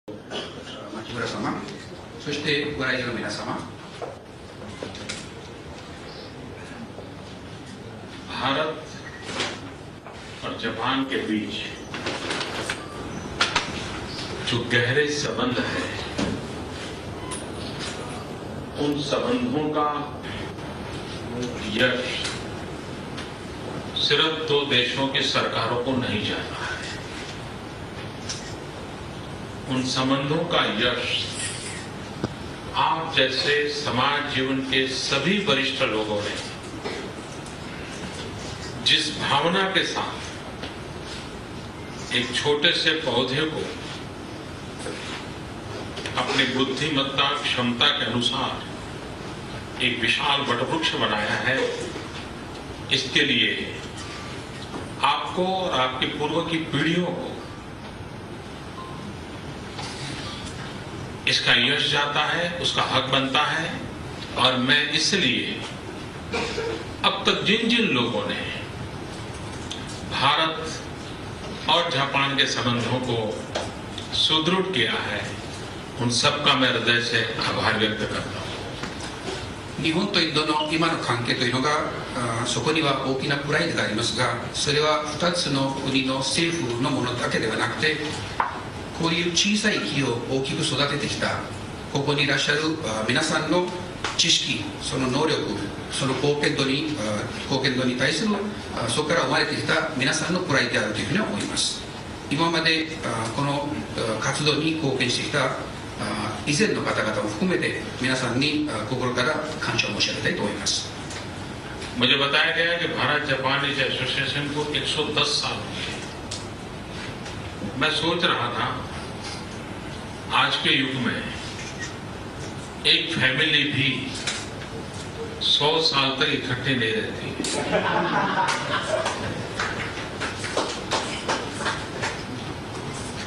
牧村様、そしてご来場の皆様。भारत और जापान के बीच जो गहरे संबंध है, उन संबंधों का यश सिर्फ दो देशों की सरकारों को नहीं जाता है। उन संबंधों का यश आप जैसे समाज जीवन के सभी वरिष्ठ लोगों ने जिस भावना के साथ एक छोटे से पौधे को अपनी बुद्धिमत्ता क्षमता के अनुसार एक विशाल वटवृक्ष बनाया है, इसके लिए आपको और आपके पूर्व की पीढ़ियों को इसका यश जाता है, उसका हक बनता है। और मैं इसलिए अब तक जिन जिन लोगों ने भारत और जापान के संबंधों को सुदृढ़ किया है, उन सबका मैं हृदय से आभार व्यक्त करता हूं। 日本とインドの今の関係というのがそこには大きなプライドがありますが、それは2つの国の政府のものだけではなくて、こういう小さい木を大きく育ててきたここにいらっしゃる皆さんの知識、その能力、その貢献度に対するそこから生まれてきた皆さんのプライドであるというふうに思います。今までこの活動に貢献してきた以前の方々も含めて皆さんに心から感謝を申し上げたいと思います。 मुझे बताया गया कि भारत जापान एसोसिएशन को 110 साल हो गए। मैं सोच रहा था आज के युग में एक फैमिली भी 100 साल तक इकट्ठे नहीं रहती।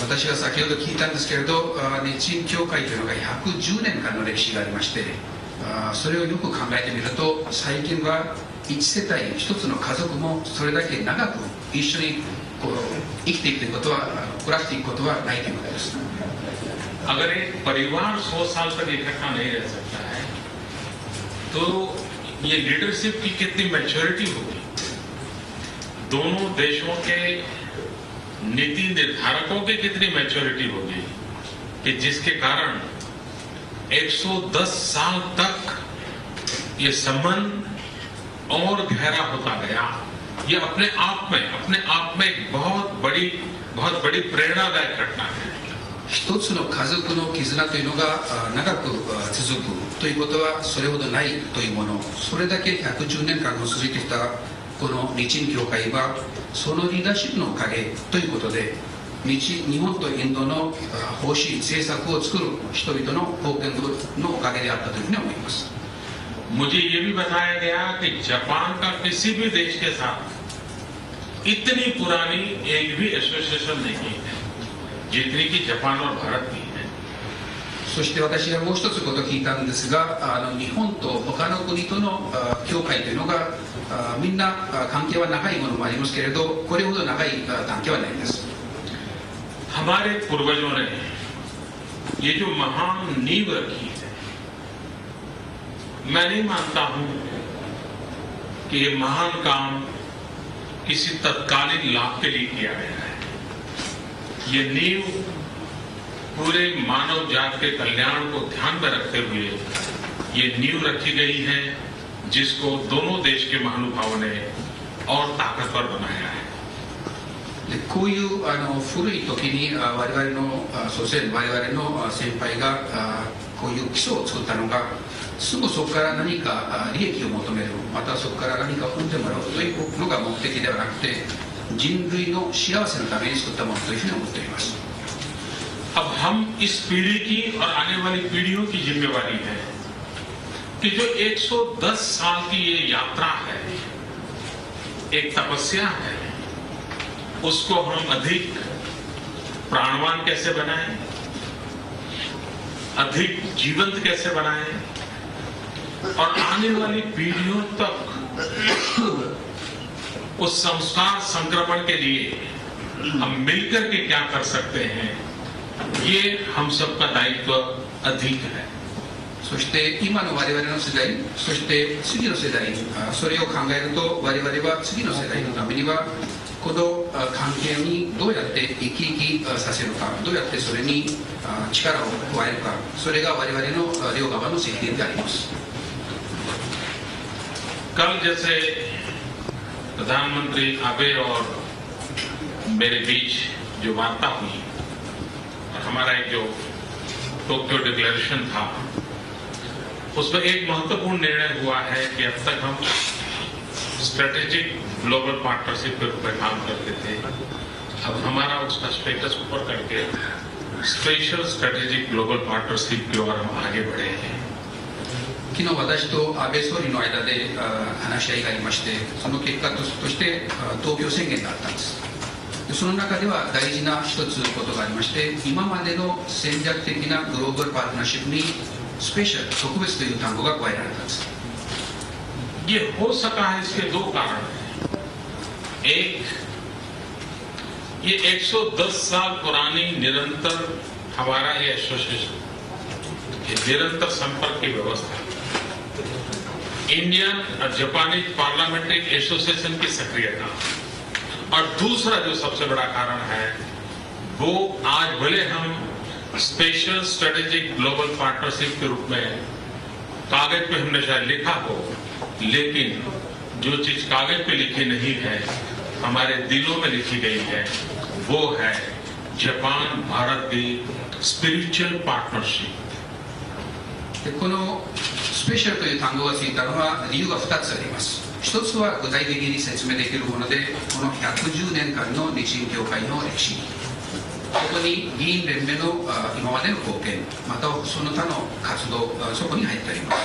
私は先ほど聞いたんですけれど、日清協会というのが110年間の歴史がありまして、それをよく考えてみると最近は1世帯1つの家族もそれだけ長く一緒に生きていくということは、暮らしていくことはないということです。 अगर एक परिवार 100 साल तक इकट्ठा नहीं रह सकता है तो ये लीडरशिप की कितनी मैच्योरिटी होगी। दोनों देशों के नीति निर्धारकों की कितनी मैच्योरिटी होगी कि जिसके कारण 110 साल तक ये संबंध और गहरा होता गया। ये अपने आप में एक बहुत बड़ी प्रेरणादायक घटना है। 一つの家族の絆というのが長く続くということはそれほどないというもの、それだけ110年間も続いてきたこの日清協会はそのリーダーシップのおかげということで、日本とインドの方針政策を作る人々の貢献のおかげであったというふうに思います。 मुझे ये भी बताया गया कि जापान का किसी भी देश के साथ इतनी पुरानी एक भी एसोसिएशन नहीं है जितनी कि जापान और भारत की है। そして私がもう一つことを聞いたんですが、日本と他の国との協会というのがみんな関係は長いものもありますけれど、これほど長い関係はないです。 हमारे पूर्वजों ने ये जो महान नींव रखी है, मैं नहीं मानता हूं कि ये महान काम किसी तत्कालीन लाभ के लिए किया गया है। ये नींव पूरे मानव जात के कल्याण को ध्यान में रखते हुए ये नींव रखी गई है, जिसको दोनों देश के महानुभावों ने और ताकतवर बनाया है। こういう古い時に我々の祖先、我々の先輩がこういう基礎を作ったのが、すぐそこから何か利益を求める、またそこから何か踏んでもらうというのが目的ではなくて、人類の幸せのために作ったものというふうに思っております。 अब हम इस पीढ़ी की और आने वाली पीढ़ियों की जिम्मेवारी है कि जो 110 साल की ये यात्रा है, एक तपस्या है, उसको हम अधिक प्राणवान कैसे बनाएं, अधिक जीवंत कैसे बनाएं और आने वाली पीढ़ियों तक उस संस्कार संक्रमण के लिए हम मिलकर के क्या कर सकते हैं, ये हम सबका दायित्व अधिक है. そして今の我々の世代、そして次の世代、それを考えると我々は次の世代のためにはこの関係にどうやって生き生きさせるか、どうやってそれに力を加えるか、それが我々の両側の責任であります。 कल जैसे प्रधानमंत्री आबे और मेरे बीच जो वार्ता हुई और हमारा एक जो टोक्यो डिक्लेरेशन था, उसमें एक महत्वपूर्ण निर्णय हुआ है कि अब तक हम स्ट्रेटेजिक ग्लोबल पार्टनरशिप के रूप में काम करते थे. अब हमारा उसका स्टेटस ऊपर करके स्पेशल स्ट्रेटेजिक ग्लोबल पार्टनरशिप की ओर हम आगे बढ़े हैं. 昨日私と安倍総理の間で話し合いがありまして、その結果として東京宣言があったんです。その中では大事な一つことがありまして、今までの戦略的なグローバルパートナーシップにスペシャル、特別という単語が加えられたんです。 ये हो सका है, इसके दो कारण हैं. एक, ये 110 साल पुरानी निरंतर हमारा ये एसोसिएशन, ये निरंतर संपर्क की व्यवस्था, इंडियन और जापानीज पार्लियामेंट्री एसोसिएशन की सक्रियता, और दूसरा जो सबसे बड़ा कारण है वो आज भले हम स्पेशल स्ट्रेटेजिक ग्लोबल पार्टनरशिप के रूप में कागज पे हमने शायद लिखा हो, लेकिन जो चीज कागज पे लिखी नहीं है हमारे दिलों में लिखी गई है, वो है जापान भारत की स्पिरिचुअल पार्टनरशिप. このスペシャルという単語がついたのは理由が2つあります。1つは具体的に説明できるもので、この110年間の日印協会の歴史、ここに議員連盟の今までの貢献、またその他の活動、そこに入っております。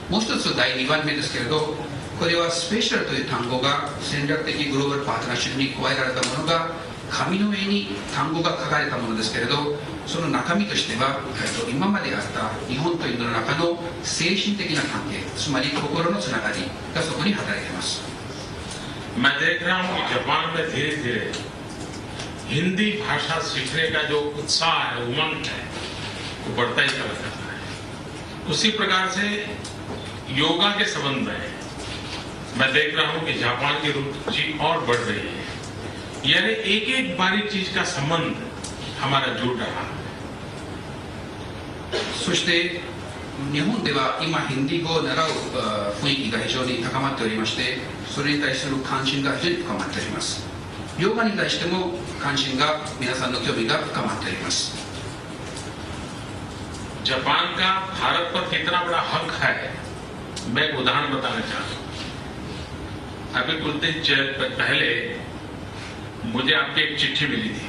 もう一つ第2番目ですけれど、これはスペシャルという単語が戦略的グローバルパートナーシップに加えられたものが紙の上に単語が書かれたものですけれど、その中身としては今まであった日本とインドの中の精神的な関係、つまり心のつながりがそこに働いています。 मैं देख रहा हूं कि जापान में धीरे धीरे हिंदी भाषा सीखने का जो उत्साह है, उमंग है, वो बढ़ता ही चला जाता है. उसी प्रकार से योगा के संबंध में मैं देख रहा हूं कि जापान की रुचि और बढ़ रही है. यानी एक एक बारीक चीज का संबंध हमारा जुड़ रहा है. そして日本では今ヒンディー語を習う雰囲気が非常に高まっておりまして、それに対する関心が非常に深まっております。ヨガに対しても関心が、皆さんの興味が深まっております。 जापान का भारत पर कितना बड़ा हक है, मैं एक उदाहरण बताना चाहता हूं. अभी कुछ दिन पहले मुझे आपकी एक चिट्ठी मिली थी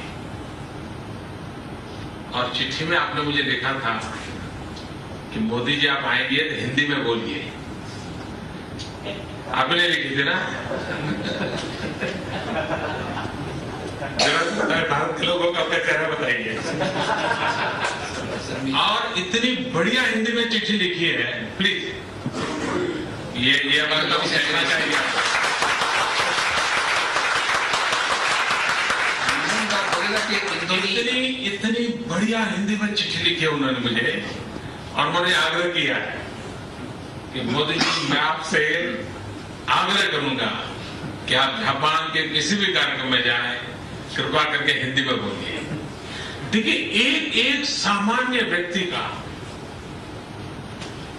और चिट्ठी में आपने मुझे लिखा था कि मोदी जी आप आएंगे तो हिंदी में बोलिए. आपने लिखी थी ना? भारत के लोगों का अपना चेहरा बताइए. और इतनी बढ़िया हिंदी में चिट्ठी लिखी है, प्लीज ये हमारे लोग कहना चाहिए. इतनी बढ़िया हिंदी में चिट्ठी लिखी है उन्होंने मुझे, और उन्होंने आग्रह किया है कि मोदी जी मैं आपसे आग्रह करूंगा कि आप जापान के किसी भी कार्यक्रम में जाएं, कृपा करके हिंदी में बोलिए. देखिए एक एक सामान्य व्यक्ति का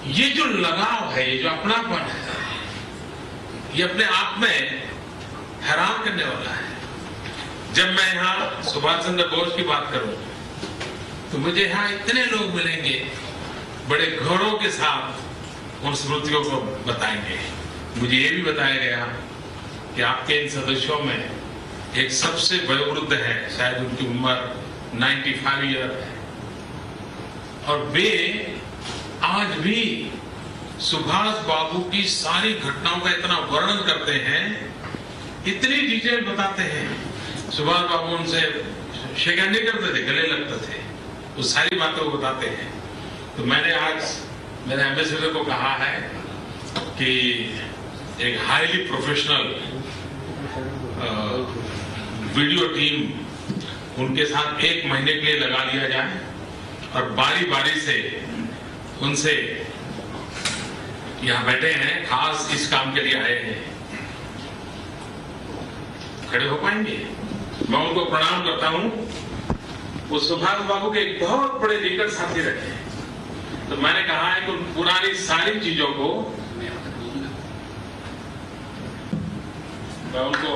ये जो लगाव है, ये जो अपनापन है, ये अपने आप में हैरान करने वाला है. जब मैं यहाँ सुभाष चंद्र बोस की बात करूं तो मुझे यहाँ इतने लोग मिलेंगे, बड़े गौरव के साथ उन स्मृतियों को बताएंगे. मुझे ये भी बताया गया कि आपके इन सदस्यों में एक सबसे वयोवृद्ध है, शायद उनकी उम्र 95 ईयर है, और वे आज भी सुभाष बाबू की सारी घटनाओं का इतना वर्णन करते हैं, इतनी डिटेल बताते हैं. सुभाष बाबू उनसे शेखर नहीं करते थे, गले लगते थे, वो सारी बातों को बताते हैं. तो मैंने आज मेरे एम्बेसडर को कहा है कि एक हाईली प्रोफेशनल वीडियो टीम उनके साथ 1 महीने के लिए लगा दिया जाए और बारी बारी से उनसे, यहां बैठे हैं, खास इस काम के लिए आए हैं, खड़े हो पाएंगे? मैं उनको प्रणाम करता हूं। वो सुभाष बाबू के एक बहुत बड़े निकट साथी रहे। तो मैंने कहा है कि उन पुरानी सारी चीजों को मैं उनको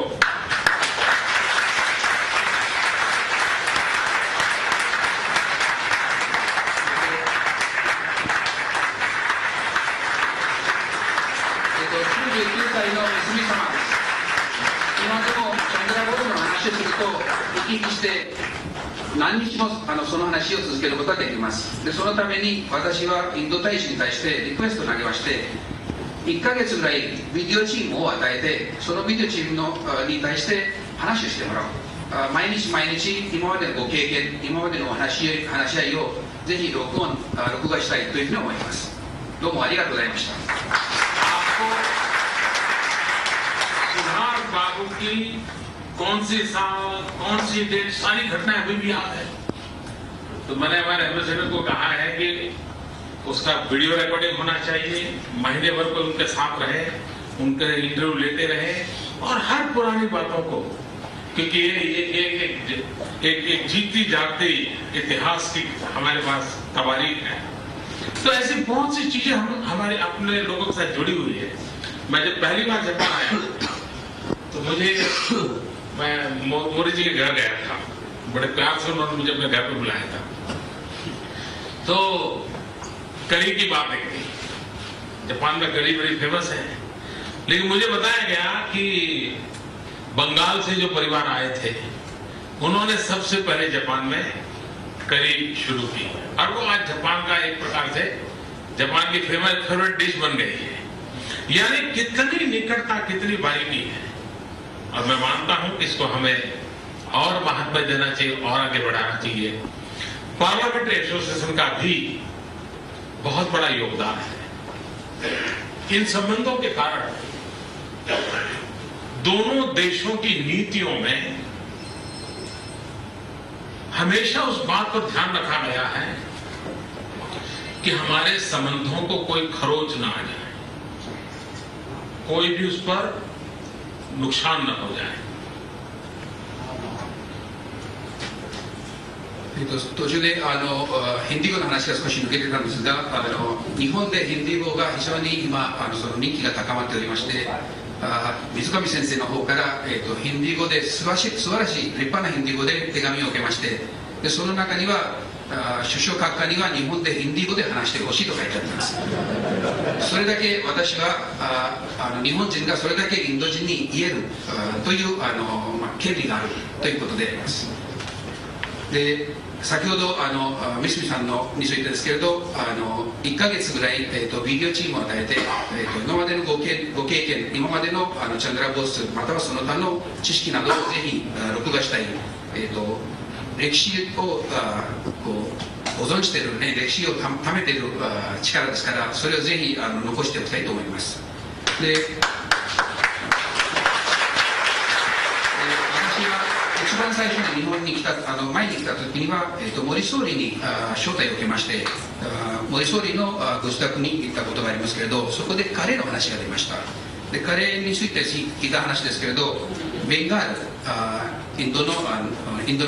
生き生きして何日もその話を続けることができます。でそのために私はインド大使に対してリクエストを投げまして、1ヶ月ぐらいビデオチームを与えて、そのビデオチームに対して話をしてもらう。毎日毎日今までのご経験、今までの話し合いをぜひ録画したいというふうに思います。どうもありがとうございました。सुभाष बाबू की कौन सी साल, कौन सी डेट, सारी घटनाएं अभी भी याद है। तो मैंने हमारे एम्बेसडर को कहा है कि उसका वीडियो रिकॉर्डिंग होना चाहिए, महीने भर को उनके साथ रहे, उनके इंटरव्यू लेते रहे और हर पुरानी बातों को, क्योंकि ये एक जीती जागती इतिहास की हमारे पास तवारीख है। तो ऐसी बहुत सी चीजें हमारे अपने लोगों के साथ जुड़ी हुई है। मैं जब पहली बार जापान आया तो मैं मोदी जी के घर गया था, बड़े प्यार से उन्होंने मुझे अपने घर पे बुलाया था। तो करी की बात एक थी, जापान में करी बड़ी फेमस है, लेकिन मुझे बताया गया कि बंगाल से जो परिवार आए थे उन्होंने सबसे पहले जापान में करी शुरू की और वो आज जापान का एक प्रकार से जापान की फेवरेट डिश बन गई है। यानी कितनी निकटता, कितनी बारीकी है। और मैं मानता हूं कि इसको हमें और महत्व देना चाहिए और आगे बढ़ाना चाहिए। पार्लियामेंट्री एसोसिएशन का भी बहुत बड़ा योगदान है। इन संबंधों के कारण दोनों देशों की नीतियों में हमेशा उस बात पर ध्यान रखा गया है कि हमारे संबंधों को कोई खरोच ना आ जाए, कोई भी उस पर नुकसान न हो जाए। 途中でヒンディー語の話が少し抜けてたんですが、日本でヒンディー語が非常に今その人気が高まっておりまして、水上先生の方から、ヒンディー語で素晴らしい立派なヒンディー語で手紙を受けまして、でその中には首相閣下には日本でヒンディー語で話してほしいと書いてあります。それだけ私は日本人がそれだけインド人に言えるという権利があるということであります。で先ほど三角さんについてですけれど、1ヶ月ぐらい、ビデオチームを与えて、今までのご経験、今までのチャンドラボスまたはその他の知識などをぜひ録画したい、歴史を保存している、ね、歴史をためている力ですから、それをぜひ残しておきたいと思います。で一番最初に日本に来た前に来た時には、森総理に招待を受けまして、森総理のご自宅に行ったことがありますけれど、そこでカレーの話が出ました。でカレーについて聞いた話ですけれど、ベンガールインドの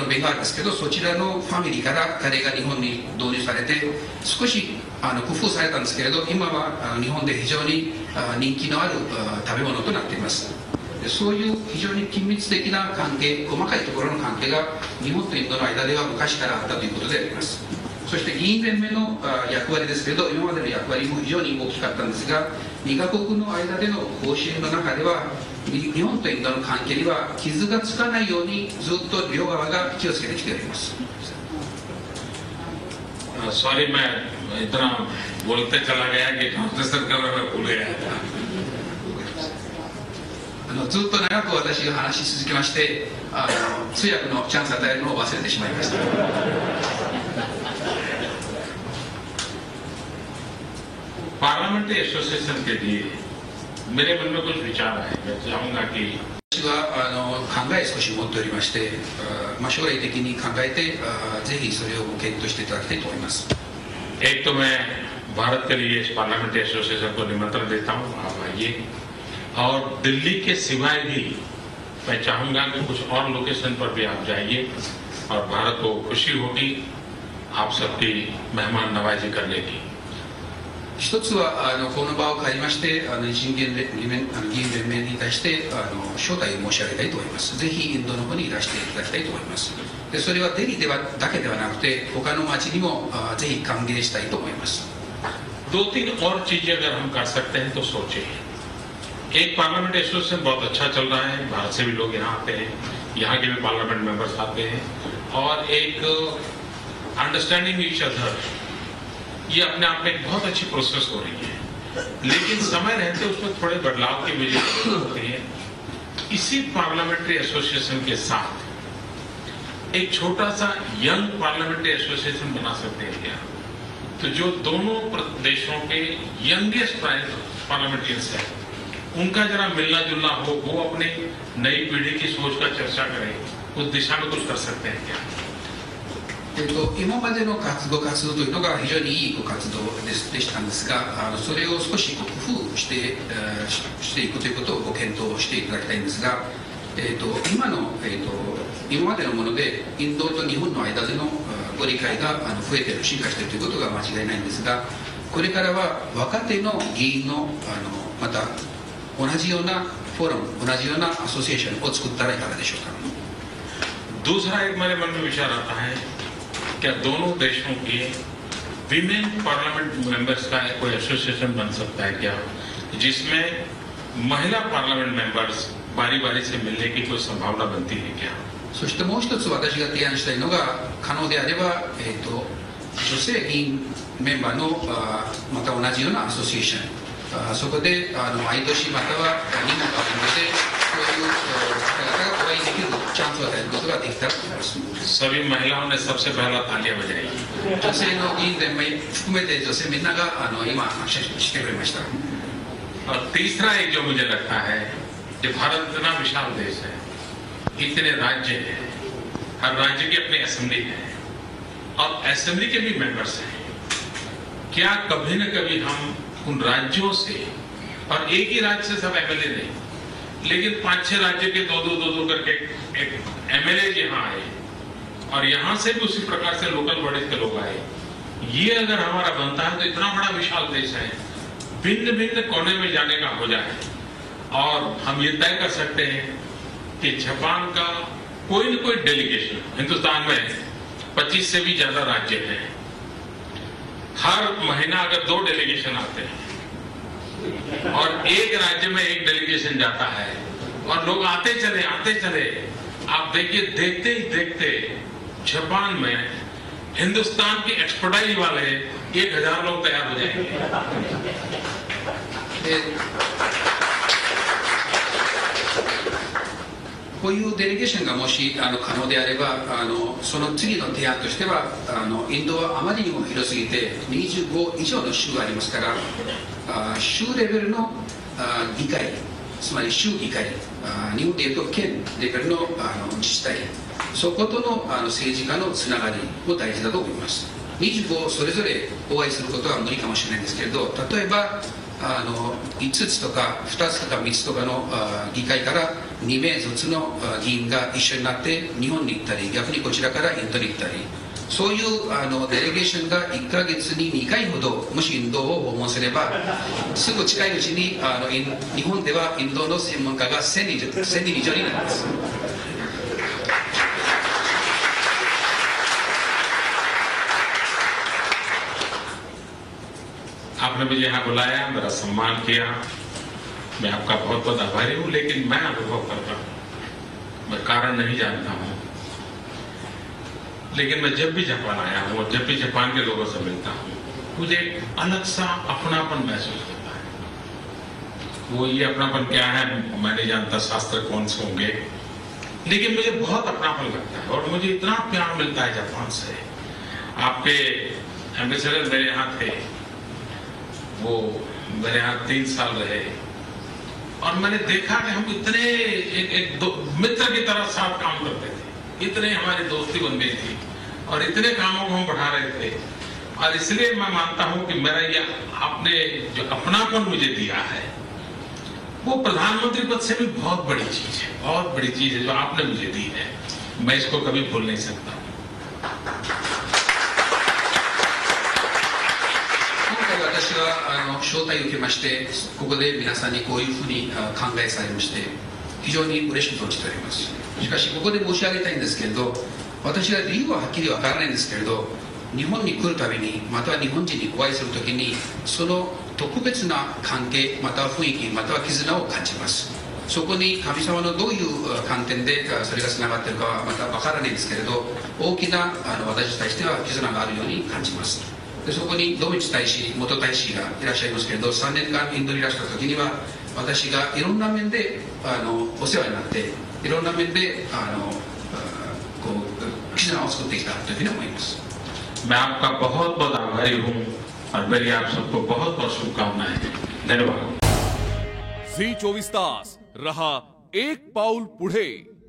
ベンガールですけど、そちらのファミリーからカレーが日本に導入されて少し工夫されたんですけれど、今は日本で非常に人気のある食べ物となっています。そういう非常に緊密的な関係、細かいところの関係が日本とインドの間では昔からあったということであります。そして議員連盟の役割ですけれど、今までの役割も非常に大きかったんですが、2カ国の間での方針の中では日本とインドの関係には傷がつかないようにずっと両側が気をつけてきております。सॉरी मैं इतना बोलते चला गया कि ट्रांसलेशन करना मैं भूल गया था। ずっと長く私が話し続けまして、通訳のチャンスを与えるのを忘れてしまいました。पार्लियामेंट्री एसोसिएशन के लिए मेरे मन में कुछ विचार है। मैं चाहूंगा कि 私は考え少し持っておりまして、将来的に考えてぜひそれをご検討していただきたいと思います。एक तो मैं भारत के लिए इस पार्लियामेंट्री एसोसिएशन को निमंत्रण देता हूँ, आप आइए। और दिल्ली के सिवाय भी मैं चाहूंगा कि कुछ और लोकेशन पर भी आप जाइए और भारत को खुशी होगी आप सबकी मेहमान नवाजी करने की। 一つはこの場を借りまして人権議員連盟に対して招待を申し上げたいと思います。ぜひインドの方にいらしていただきたいと思います。でそれはデリーだけではなくて他の町にもぜひ歓迎したいと思います。दो तीन और चीजें अगर हम कर सकते हैं तो सोचिए। एक पार्लियामेंट एसोसिएशन बहुत अच्छा चल रहा है, भारत से भी लोग यहाँ आते हैं, यहाँ के भी पार्लियामेंट मेंबर्स आते हैं, और एक अंडरस्टैंडिंग ईच अदर, ये अपने आप में एक बहुत अच्छी प्रोसेस हो रही है। लेकिन समय रहते उसमें थोड़े बदलाव की भी जरूरत होती है। इसी पार्लियामेंट्री एसोसिएशन के साथ एक छोटा सा यंग पार्लियामेंट्री एसोसिएशन बना सकते हैं क्या? तो जो दोनों देशों के यंगेस्ट पार्लियामेंटेरियंस है उनका जरा मिलना जुलना हो, वो अपनी नई पीढ़ी की सोच का चर्चा करें, उस दिशा में कुछ कर सकते हैं क्या? 今までのご活動というのが非常にいいご活動でしたんですが、それを少し工夫していくということをご検討していただきたいんですが、今までのものでインドと日本の間でのご理解が増えている、進化しているということが間違いないんですが、これからは若手の議員のまた同じようなフォーラム、同じようなアソシエーションを作ったらいかがでしょうか。दूसरा एक मेरे मन में विचार आता है, क्या दोनों देशों के विमेन पार्लियामेंट मेंबर्स का कोई एसोसिएशन बन सकता है क्या, जिसमें महिला पार्लियामेंट मेंबर्स बारी बारी से मिलने की कोई संभावना बनती है क्या? そしてもう一つ私が提案したいのが、可能であれば、女性議員メンバーのまた同じようなアソシエーション、そこで毎年または2年かけてそういう方々がお会いできるチャンスを与えることができたらと思います。 सभी महिलाओं ने सबसे पहला तालियां बजाई। 女性の議員連盟含めて女性みんなが今拍手してくれました。 और तीसरा एक जो मुझे लगता है, जो भारत इतना विशाल देश है, इतने राज्य हैं, हर राज्य की अपनी असेंबली है और असेंबली के भी मेंबर्स हैं, क्या कभी न कभी हम उन राज्यों से, और एक ही राज्य से सब एमएलए नहीं, लेकिन 5-6 राज्य के दो करके एक एमएलए यहाँ आए और यहाँ से भी उसी प्रकार से लोकल बॉडीज के लोग आए, ये अगर हमारा बनता है तो इतना बड़ा विशाल देश है, भिन्न भिन्न कोने में जाने का हो जाए और हम ये तय कर सकते हैं कि जापान का कोई न कोई डेलीगेशन, हिंदुस्तान में 25 से भी ज्यादा राज्य हैं, हर महीना अगर 2 डेलीगेशन आते हैं और एक राज्य में एक डेलीगेशन जाता है और लोग आते चले, आप देखिए देखते ही देखते जापान में हिंदुस्तान की एक्सपर्टाइज वाले 1000 लोग तैयार हो जाएंगे। こういうデレゲーションがもし可能であればその次の提案としてはインドはあまりにも広すぎて25以上の州がありますから州レベルの議会、つまり州議会、日本でいうと県レベルの自治体、そことの政治家のつながりも大事だと思います。25それぞれお会いすることは無理かもしれないんですけれど、例えば5つとか2つとか3つとかの議会から2名ずつの議員が一緒になって日本に行ったり、逆にこちらからインドに行ったり、そういうデレゲーションが1ヶ月に2回ほどもしインドを訪問すればすぐ近いうちに日本ではインドの専門家が1000人以上になります。आपने मुझे यहाँ बुलाया, मेरा सम्मान किया, मैं आपका बहुत बहुत आभारी हूँ। लेकिन मैं अनुभव करता हूँ, मैं कारण नहीं जानता हूँ, लेकिन मैं जब भी जापान आया हूँ और जब भी जापान के लोगों से मिलता हूँ मुझे एक अलग सा अपनापन महसूस होता है। वो ये अपनापन क्या है मैं नहीं जानता, शास्त्र कौन से होंगे, लेकिन मुझे बहुत अपनापन लगता है और मुझे इतना प्यार मिलता है जापान से। आपके एम्बेसडर मेरे यहाँ थे, वो मेरे यहाँ 3 साल रहे और मैंने देखा कि हम इतने एक मित्र की तरह साथ काम करते थे, इतने हमारी दोस्ती बन गई थी और इतने कामों को हम बढ़ा रहे थे। और इसलिए मैं मानता हूं कि मेरा ये आपने जो अपनापन मुझे दिया है वो प्रधानमंत्री पद से भी बहुत बड़ी चीज है, बहुत बड़ी चीज है जो आपने मुझे दी है। मैं इसको कभी भूल नहीं सकता। 私は招待を受けまして、ここで皆さんにこういうふうに考えされまして、非常に嬉しく存じております。しかしここで申し上げたいんですけれど、私は理由ははっきりわからないんですけれど、日本に来るたびに、または日本人にお会いするときに、その特別な関係、または雰囲気、または絆を感じます。そこに神様のどういう観点でそれがつながっているかはまたわからないんですけれど、大きな私に対しては絆があるように感じます。でそこにドミチ大使、元大使がいらっしゃいますけれど、3年間インドにいらした時には私がいろんな面でお世話になって、いろんな面でこう絆を作ってきたというふうに思います。मैं आपका बहुत बहुत आभारी हूं और मेरी आप सबको बहुत बहुत शुभकामनाएं। धन्यवाद। झी 24 तास रहा एक पाऊल पुढे।